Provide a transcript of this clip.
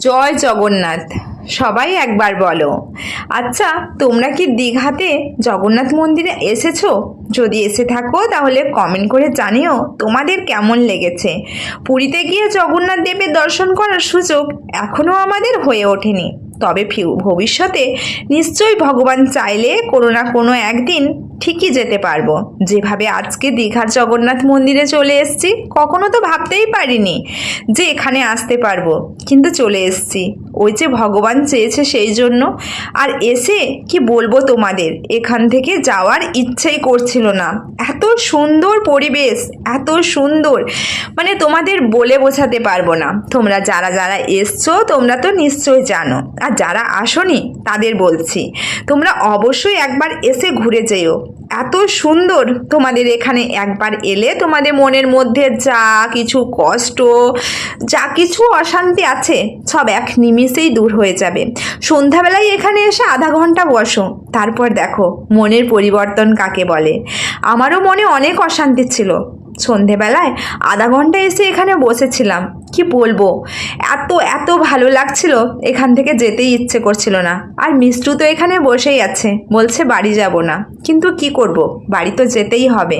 জয় জগন্নাথ। সবাই একবার বলো। আচ্ছা, তোমরা কি দীঘাতে জগন্নাথ মন্দিরে এসেছো? যদি এসে থাকো তাহলে কমেন্ট করে জানিও তোমাদের কেমন লেগেছে। পুরীতে গিয়ে জগন্নাথ দেবের দর্শন করার সুযোগ এখনও আমাদের হয়ে ওঠেনি, তবে ভবিষ্যতে নিশ্চয়ই ভগবান চাইলে কোনো না কোনো একদিন ঠিকই যেতে পারবো। যেভাবে আজকে দীঘার জগন্নাথ মন্দিরে চলে এসেছি, কখনো তো ভাবতেই পারিনি যে এখানে আসতে পারবো, কিন্তু চলে এসেছি। ওই যে ভগবান চেয়েছে সেই জন্য। আর এসে কি বলবো তোমাদের, এখান থেকে যাওয়ার ইচ্ছেই করছিল না। এত সুন্দর পরিবেশ, এত সুন্দর, মানে তোমাদের বলে বোঝাতে পারবো না। তোমরা যারা যারা এসছো তোমরা তো নিশ্চয়ই জানো, আর যারা আসোনি তাদের বলছি তোমরা অবশ্যই একবার এসে ঘুরে যেও। এত সুন্দর, তোমাদের এখানে একবার এলে তোমাদের মনের মধ্যে যা কিছু কষ্ট, যা কিছু অশান্তি আছে সব এক নিমিষেই দূর হয়ে যাবে। সন্ধ্যাবেলায় এখানে এসে আধা ঘন্টা বসো, তারপর দেখো মনের পরিবর্তন কাকে বলে। আমারও মনে অনেক অশান্তি ছিল, সন্ধেবেলায় আধা ঘন্টা এসে এখানে বসেছিলাম। কি বলবো, এত এত ভালো লাগছিল, এখান থেকে যেতেই ইচ্ছে করছিল না। আর মিষ্টু তো এখানে বসেই আছে, বলছে বাড়ি যাব না, কিন্তু কি করব, বাড়ি তো যেতেই হবে।